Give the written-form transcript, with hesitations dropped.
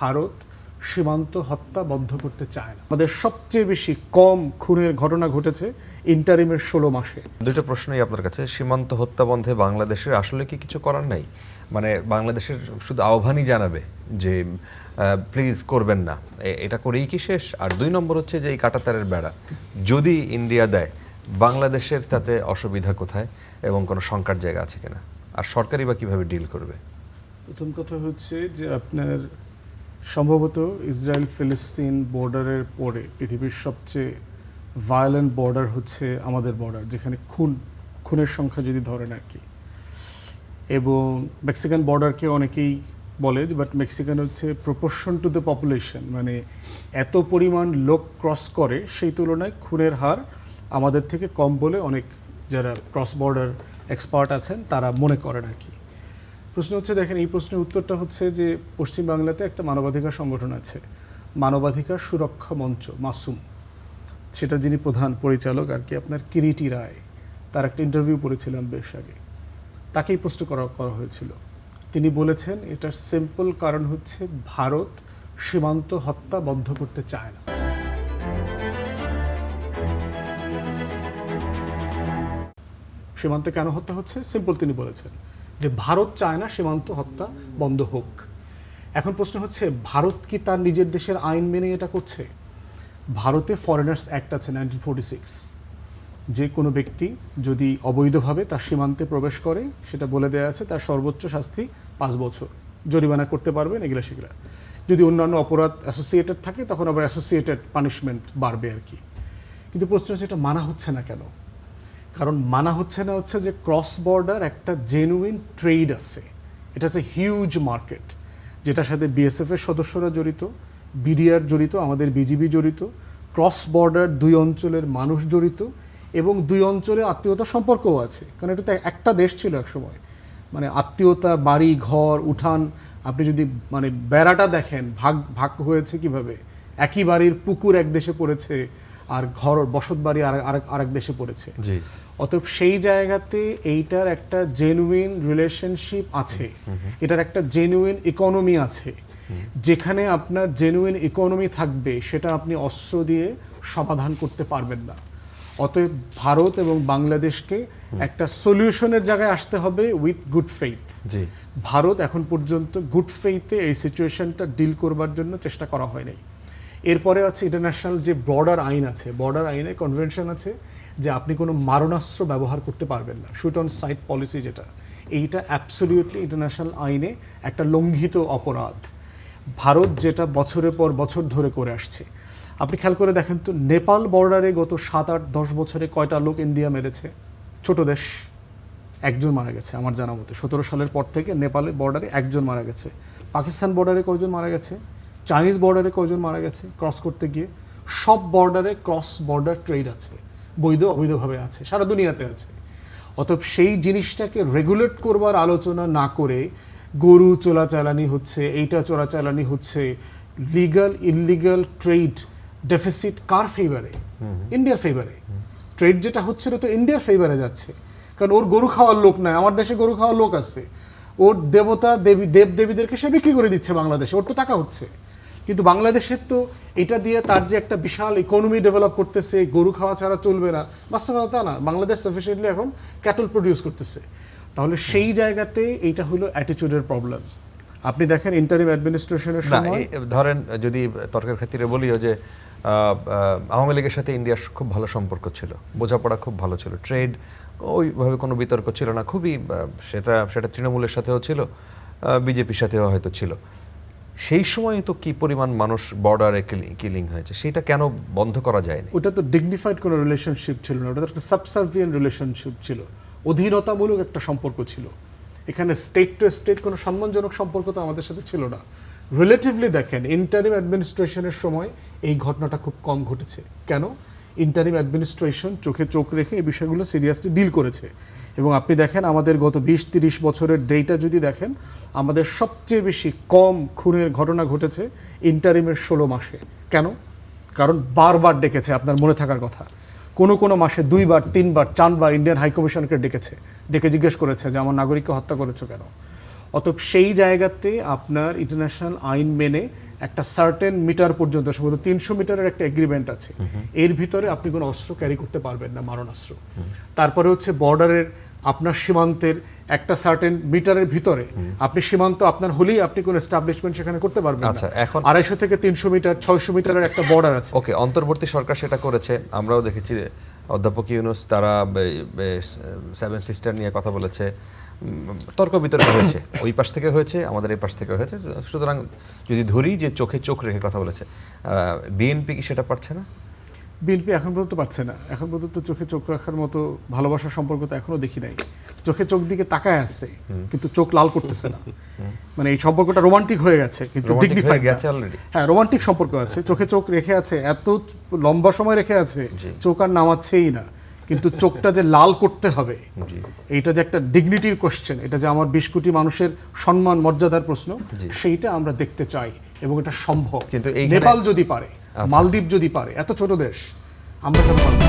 ভারত সীমান্ত হত্যা বন্ধ করতে চায় না। আমাদের সবচেয়ে বেশি কম খুনের ঘটনা ঘটেছে ইন্টারিমের 16 মাসে। দুটো প্রশ্নই আপনার কাছে। সীমান্ত হত্যা বন্ধে বাংলাদেশের আসলে কি কিছু করার নাই? মানে বাংলাদেশের শুধু আহ্বানই জানাবে যে প্লিজ করবেন না, এটা করেই কি শেষ? আর 2 নম্বর হচ্ছে যে এই কাঁটাতারের বেড়া যদি ইন্ডিয়া দেয়, বাংলাদেশের তাতে অসুবিধা কোথায় এবং কোনো শঙ্কার জায়গা আছে কিনা? আর সরকারই বা কীভাবে ডিল করবে? প্রথম কথা হচ্ছে যে আপনার সম্ভবত ইসরায়েল ফিলিস্তিন বর্ডারের পরে পৃথিবীর সবচেয়ে ভায়োলেন্ট বর্ডার হচ্ছে আমাদের বর্ডার, যেখানে খুনের সংখ্যা যদি ধরেন আর কি। এবং মেক্সিকান বর্ডারকে অনেকেই বলে, বাট মেক্সিকান হচ্ছে প্রপোর্শন টু দ্য পপুলেশন, মানে এত পরিমাণ লোক ক্রস করে সেই তুলনায় খুনের হার আমাদের থেকে কম বলে অনেক যারা ক্রস বর্ডার এক্সপার্ট আছেন তারা মনে করেন আর কি। প্রশ্ন হচ্ছে, দেখেন এই প্রশ্নের উত্তরটা হচ্ছে যে পশ্চিম বাংলাতে একটা মানবাধিকার সংগঠন আছে, মানবাধিকার সুরক্ষা মঞ্চ, মাসুম, সেটা যিনি প্রধান পরিচালক আর কি আপনার কিরিটি রায়, তার একটা ইন্টারভিউ পড়েছিলাম বেশ আগে, তাকেই প্রশ্ন করা হয়েছিল। তিনি বলেছেন এটার সিম্পল কারণ হচ্ছে ভারত সীমান্ত হত্যা বন্ধ করতে চায় না। সীমান্তে কেন হত্যা হচ্ছে? সিম্পল, তিনি বলেছেন যে ভারত চায় না সীমান্ত হত্যা বন্ধ হোক। এখন প্রশ্ন হচ্ছে, ভারত কি তার নিজের দেশের আইন মেনে এটা করছে? ভারতে ফরেনার্স অ্যাক্ট আছে 1946, যে কোনো ব্যক্তি যদি অবৈধভাবে তার সীমান্তে প্রবেশ করে সেটা বলে দেওয়া আছে তার সর্বোচ্চ শাস্তি 5 বছর, জরিমানা করতে পারবেন এগুলা সেগুলা। যদি অন্যান্য অপরাধ অ্যাসোসিয়েটেড থাকে তখন আবার অ্যাসোসিয়েটেড পানিশমেন্ট বাড়বে আর কি। কিন্তু প্রশ্ন হচ্ছে এটা মানা হচ্ছে না কেন? কারণ মানা হচ্ছে না হচ্ছে যে ক্রস বর্ডার একটা জেনুইন ট্রেড আছে, এটা হচ্ছে হিউজ মার্কেট, যেটার সাথে বিএসএফের সদস্যরা জড়িত, বিডিআর জড়িত, আমাদের বিজিবি জড়িত, ক্রস বর্ডার 2 অঞ্চলের মানুষ জড়িত, এবং 2 অঞ্চলে আত্মীয়তা সম্পর্কও আছে। কারণ এটা তো একটা দেশ ছিল এক সময়, মানে আত্মীয়তা, বাড়ি ঘর উঠান, আপনি যদি মানে বেড়াটা দেখেন ভাগ হয়েছে কিভাবে, একই বাড়ির পুকুর এক দেশে পড়েছে আর ঘর বসত বাড়ি আরেক দেশে পড়েছে। অতএব সেই জায়গাতে এইটার একটা জেনুইন রিলেশনশিপ আছে, এটার একটা জেনুইন ইকোনমি আছে। যেখানে আপনার জেনুইন ইকোনমি থাকবে সেটা আপনি অস্ত্র দিয়ে সমাধান করতে পারবেন না। অতএব ভারত এবং বাংলাদেশকে একটা সলিউশনের জায়গায় আসতে হবে উইথ গুড ফেইথ। ভারত এখন পর্যন্ত গুড ফেইথে এই সিচুয়েশনটা ডিল করবার জন্য চেষ্টা করা হয় নাই। এরপরে আছে ইন্টারন্যাশনাল যে বর্ডার আইন আছে, বর্ডার আইনে কনভেনশন আছে যে আপনি কোনো মারণাস্ত্র ব্যবহার করতে পারবেন না, শুট অন সাইট পলিসি, যেটা এইটা অ্যাবসলিউটলি ইন্টারন্যাশনাল আইনে একটা লঙ্ঘিত অপরাধ। ভারত যেটা বছরের পর বছর ধরে করে আসছে, আপনি খেয়াল করে দেখেন তো নেপাল বর্ডারে গত 7-8-10 বছরে কয়টা লোক ইন্ডিয়া মেরেছে? ছোট দেশ, 1জন মারা গেছে আমার জানা মতে। 17 সালের পর থেকে নেপালের বর্ডারে 1জন মারা গেছে। পাকিস্তান বর্ডারে কয়জন মারা গেছে? চাইনিজ বর্ডারে কয়জন মারা গেছে ক্রস করতে গিয়ে? সব বর্ডারে ক্রস বর্ডার ট্রেড আছে, বৈধ অবৈধভাবে আছে, সারা দুনিয়াতে আছে। অতএব সেই জিনিসটাকে রেগুলেট করবার আলোচনা না করে গরু চোরাচালানি হচ্ছে, এইটা চোরাচালানি হচ্ছে, লিগাল ইললিগাল ট্রেড ডেফিসিট কার ফেভারে? ইন্ডিয়ার ফেভারে। ট্রেড যেটা হচ্ছিল তো ইন্ডিয়ার ফেভারে যাচ্ছে, কারণ ওর গরু খাওয়ার লোক নাই, আমার দেশে গরু খাওয়ার লোক আছে, ওর দেবতা দেব দেবীদেরকে সে বিক্রি করে দিচ্ছে বাংলাদেশে, ওর তো টাকা হচ্ছে। কিন্তু বাংলাদেশের তো এটা দিয়ে তার যে একটা বিশাল ইকোনমি ডেভেলপ করতেছে, গরু খাওয়া ছাড়া চলবে না, বাস্তবতা তা না। বাংলাদেশ সাফিসিয়েন্টলি এখন ক্যাটল প্রডিউস করতেছে। তাহলে সেই জায়গাতে এইটা হলো অ্যাটিটিউডের প্রবলেম। আপনি দেখেন ইন্টারিম অ্যাডমিনিস্ট্রেশনের সময়, ধরেন যদি তর্কের খাতিরে বলিও যে আওয়ামী লীগের সাথে ইন্ডিয়ার খুব ভালো সম্পর্ক ছিল, বোঝাপড়া খুব ভালো ছিল, ট্রেড ওইভাবে কোনো বিতর্ক ছিল না, খুবই সেটা তৃণমূলের সাথেও ছিল, বিজেপির সাথেও হয়তো ছিল। সেই সময় তো কি পরিমাণ মানুষ বর্ডারে কিলিং হয়েছে, সেটা কেন বন্ধ করা যায়নি? ওটা তো ডিগনিফাইড কোনো রিলেশনশিপ ছিল না, ওটা তো একটা সাবসার্ভিয়েন্ট রিলেশনশিপ ছিল, অধীনতামূলক একটা সম্পর্ক ছিল। এখানে স্টেট টু স্টেট কোনো সম্মানজনক সম্পর্ক তো আমাদের সাথে ছিল না। রিলেটিভলি দেখেন ইন্টারিম অ্যাডমিনিস্ট্রেশনের সময় এই ঘটনাটা খুব কম ঘটেছে। কেন? ইন্টারিম অ্যাডমিনিস্ট্রেশন চোখে চোখ রেখে এই বিষয়গুলো সিরিয়াসলি ডিল করেছে। এবং আপনি দেখেন আমাদের গত 20-30 বছরের ডেটা যদি দেখেন, আমাদের সবচেয়ে বেশি কম খুনের ঘটনা ঘটেছে ইন্টারিমের 16 মাসে। কেন? কারণ বারবার ডেকেছে, আপনার মনে থাকার কথা, কোনো মাসে 2বার 3বার 4বার ইন্ডিয়ান হাইকমিশনকে ডেকে জিজ্ঞেস করেছে যে আমার নাগরিককে হত্যা করেছো কেন। অতএব সেই জায়গাতে আপনার ইন্টারন্যাশনাল আইন মেনে একটা সার্টেন মিটার পর্যন্ত, সম্ভবত 300 মিটারের একটা এগ্রিমেন্ট আছে, এর ভিতরে আপনি কোনো অস্ত্র ক্যারি করতে পারবেন না, মারণাস্ত্র। তারপরে হচ্ছে বর্ডারের আপনার সীমান্তের একটা সার্টেন মিটারের ভিতরে আপনি সীমান্ত আপনার হলেই আপনি কোনো এস্টাবলিশমেন্ট সেখানে করতে পারবেন না। আচ্ছা, এখন 250 থেকে 300 মিটার 600 মিটারের একটা বর্ডার আছে। ওকে, অন্তর্বর্তী সরকার সেটা করেছে, আমরাও দেখেছি অধ্যাপক ইউনূস তারা সেভেন সিস্টার নিয়ে কথা বলেছে, তর্ক বিতর্ক হয়েছে, ওই পাশ থেকে হয়েছে, আমাদের এই পাশ থেকে হয়েছে। সুতরাং যদি ধরি যে চোখে চোখ রেখে কথা বলেছে, বিএনপি কি সেটা পারছে না? বিএনপি এখন পর্যন্ত পারছে না, এখন পর্যন্ত চোখে চোখ রাখার মতো ভালোবাসার সম্পর্ক তো এখনো দেখি নাই। চোখে চোখ দিকে তাকায় আসছে কিন্তু চোখ লাল করতেছে না। মানে এই সম্পর্কটা রোমান্টিক হয়ে গেছে কিন্তু ডিগনিফাইড গেছে অলরেডি। হ্যাঁ, রোমান্টিক সম্পর্ক আছে, চোখে চোখ রেখে আছে, এত লম্বা সময় রেখে আছে, চোখ আর নামাচ্ছেই না। কিন্তু চোখটা যে লাল করতে হবে, এইটা যে একটা ডিগনিটির কোশ্চেন, এটা যে আমার 20 কোটি মানুষের সম্মান মর্যাদার প্রশ্ন, সেইটা আমরা দেখতে চাই এবং এটা সম্ভব। কিন্তু নেপাল যদি পারে, মালদ্বীপ যদি পারে, এত ছোট দেশ, আমরা কেন পারবো না?